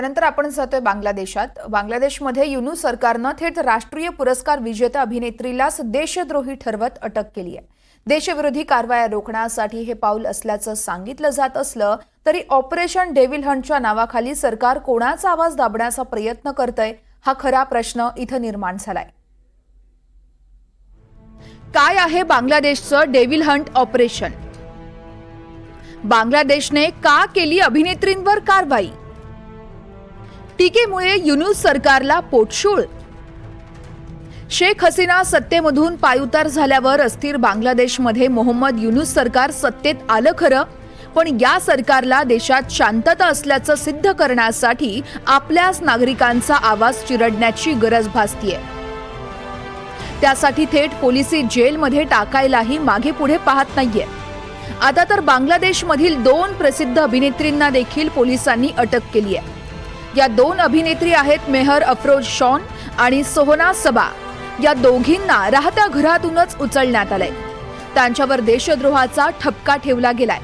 त्यानंतर आपण जातोय बांगलादेशात। बांगलादेशमध्ये युनूस सरकारनं थेट राष्ट्रीय पुरस्कार विजेत्या अभिनेत्रीलाच देशद्रोही ठरवत अटक केली आहे। देशविरोधी कारवाया रोखण्यासाठी हे पाऊल असल्याचं सांगितलं जात असलं तरी ऑपरेशन डेव्हिल हंटच्या नावाखाली सरकार कोणाचा आवाज दाबण्याचा प्रयत्न करतंय हा खरा प्रश्न इथं निर्माण झालाय। काय आहे बांगलादेशचं डेव्हिल हंट ऑपरेशन? बांगलादेशने का केली अभिनेत्रींवर कारवाई? टीकेमुळे युनूस सरकारला पोटशूळ? शेख हसीना सत्तेमधून पायउतार झाल्यावर अस्थिर बांगलादेशमध्ये मोहम्मद युनूस सरकार सत्तेत आलं खरं, पण या सरकारला देशात शांतता असल्याचं सिद्ध करण्यासाठी आपल्याच नागरिकांचा आवाज चिरडण्याची गरज भासतीये। त्यासाठी थेट पोलिसी जेलमध्ये टाकायलाही मागे पुढे पाहत नाहीये। आता तर बांगलादेशमधील 2 प्रसिद्ध अभिनेत्रींना देखील पोलिसांनी अटक केली आहे। या 2 अभिनेत्री आहेत मेहर अफरोज शॉन आणि सोहना सबा। या दोघींना राहत्या घरातूनच उचलण्यात आलंय। त्यांच्यावर देशद्रोहाचा ठपका ठेवला गेलाय।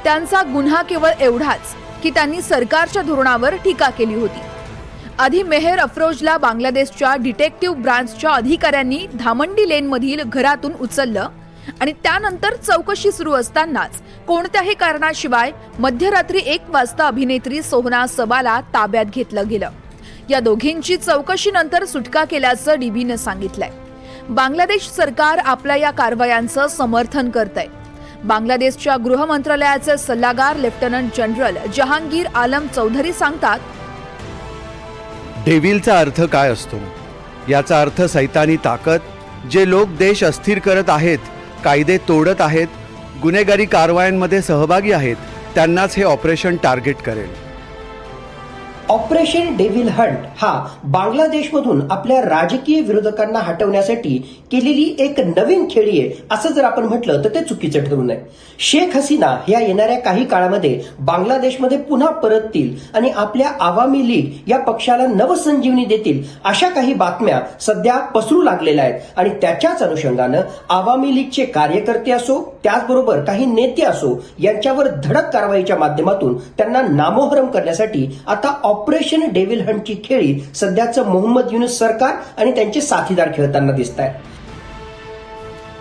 त्यांचा गुन्हा केवळ एवढाच की त्यांनी सरकारच्या धोरणावर टीका केली होती। आधी मेहर अफरोजला बांगलादेशच्या डिटेक्टिव्ह ब्रांचच्या अधिकाऱ्यांनी धामंडी लेनमधील घरातून उचललं आणि त्यानंतर चौकशी सुरू असतानाच कोणत्याही कारणाशिवाय मध्यरात्री 1 वाजता अभिनेत्री सोहना सबाला ताब्यात घेतलं गेलं। या दोघींची चौकशीनंतर सुटका केल्याचं डीबीने सांगितलंय। बांगलादेश सरकार आपल्या या कारवायांचं समर्थन करतंय। बांगलादेशच्या गृह मंत्रालयाचे सल्लागार लेफ्टनंट जनरल जहांगीर आलम चौधरी सांगतात, डेव्हिलचा अर्थ काय असतो? याचा अर्थ सैतानी ताकद, जे लोक देश अस्थिर करत आहेत, कायदे तोडत आहेत, गुन्हेगारी कारवायांमध्ये सहभागी आहेत, त्यांनाच हे ऑपरेशन टार्गेट करेल। ऑपरेशन डेव्हिल हंट हा बांगलादेशमधून आपल्या राजकीय विरोधकांना हटवण्यासाठी केलेली एक नवीन खेळी आहे असं जर आपण म्हटलं तर ते चुकीचं ठरू नये। शेख हसीना ह्या येणाऱ्या काही काळामध्ये बांगलादेशमध्ये पुन्हा परततील आणि आपल्या आवामी लीग या पक्षाला नवसंजीवनी देतील अशा काही बातम्या सध्या पसरू लागलेल्या आहेत आणि त्याच्याच अनुषंगानं आवामी लीगचे कार्यकर्ते असो त्याचबरोबर काही नेते असो यांच्यावर धडक कारवाईच्या माध्यमातून त्यांना नामोहरम करण्यासाठी आता ऑपरेशन डेव्हिल हंटची खेळी सध्याचं मोहम्मद युनूस सरकार आणि त्यांचे साथीदार खेळताना दिसत आहेत।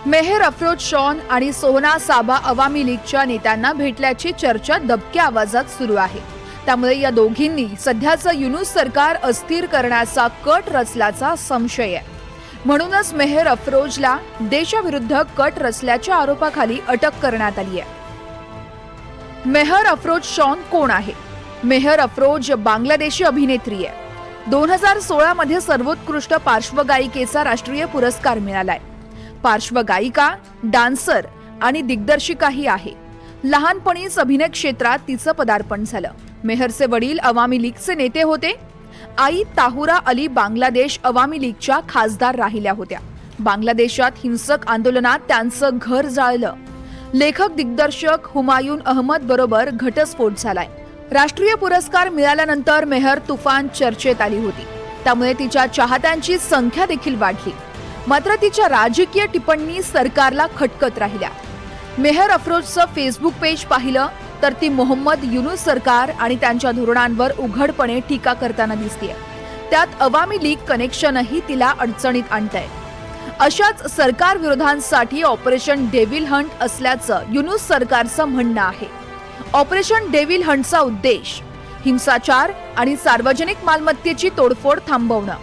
मेहर अफरोज शॉन आणि सोहना साबा अवामी लीगच्या नेत्यांना भेटल्याची चर्चा दबक्या आवाजात सुरू आहे। त्यामुळे या दोघींनी सध्याचं युनूस सरकार अस्थिर करण्याचा कट रचल्याचा संशय आहे। म्हणूनच मेहर अफरोजला देशाविरुद्ध कट रचल्याच्या आरोपाखाली अटक करण्यात आली आहे। मेहर अफरोज शॉन कोण आहे? मेहर अफरोज बांगलादेशी अभिनेत्री आहे। 2016 मध्ये सर्वोत्कृष्ट पार्श्वगायिकेचा राष्ट्रीय पुरस्कार मिळालाय। पार्श्वगायिका, डान्सर आणि दिग्दर्शिकाही आहे। लहानपणीच अभिनय क्षेत्रात तिचं पदार्पण झालं। मेहरचे वडील अवामी लीगचे नेते होते। आई ताहुरा अली बांगलादेश अवामी लीगच्या खासदार राहिल्या होत्या। बांगलादेशात हिंसक आंदोलनात त्यांचं घर जाळलं। लेखक दिग्दर्शक हुमायून अहमद बरोबर घटस्फोट झालाय। राष्ट्रीय पुरस्कार मिळाल्यानंतर मेहर तुफान चर्चेत आली होती। त्यामुळे तिच्या चाहत्यांची संख्या देखील वाढली। मात्र तिच्या राजकीय टिप्पणी सरकारला खटकत राहिल्या। मेहर अफरोजचं फेसबुक पेज पाहिलं तर ती मोहम्मद युनूस सरकार आणि त्यांच्या धोरणांवर उघडपणे टीका करताना दिसतेय। त्यात अवामी लीग कनेक्शनही तिला अडचणीत आणतंय। अशाच सरकार विरोधांसाठी ऑपरेशन डेव्हिल हंट असल्याचं युनूस सरकारचं म्हणणं आहे। ऑपरेशन डेव्हिल हंटचा उद्देश हिंसाचार आणि सार्वजनिक मालमत्तेची तोडफोड थांबवणं,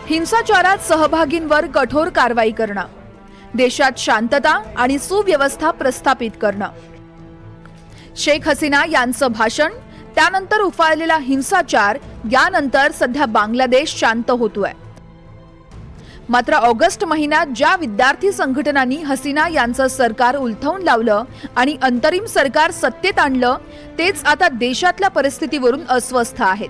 हिंसाचारात सहभागींवर कठोर कारवाई करणं, देशात शांतता आणि सुव्यवस्था प्रस्थापित करणं। शेख हसीना यांचं भाषण, त्यानंतर उफाळलेला हिंसाचार यानंतर सध्या बांगलादेश शांत होतोय। मात्र ऑगस्ट महिन्यात ज्या विद्यार्थी संघटनांनी हसीना यांचं सरकार उलथवून लावलं आणि अंतरिम सरकार सत्तेत आणलं तेच आता देशातल्या परिस्थितीवरून अस्वस्थ आहेत।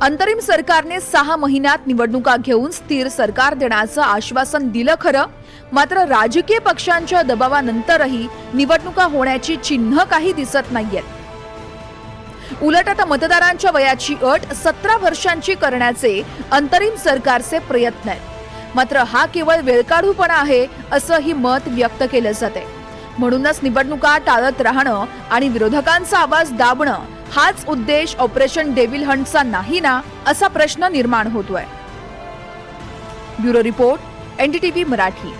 अंतरिम सरकारने 6 महिन्यात निवडणुका घेऊन स्थिर सरकार देण्याचं आश्वासन दिलं खरं, मात्र राजकीय पक्षांच्या दबावानंतरही निवडणुका होण्याची चिन्ह काही दिसत नाहीयेत। उलट आता मतदारांच्या वयाची अट 17 वर्षांची करण्याचे अंतरिम सरकारचे प्रयत्न आहेत। मात्र हा केवळ वेळकाढूपणा आहे असंही मत व्यक्त केलं जाते। म्हणूनच निवडणुका टाळत राहणं आणि विरोधकांचा आवाज दाबणं हाच उद्देश ऑपरेशन डेव्हिल हंटचा नाही ना असा प्रश्न निर्माण होतोय. Bureau report, NDTV Marathi.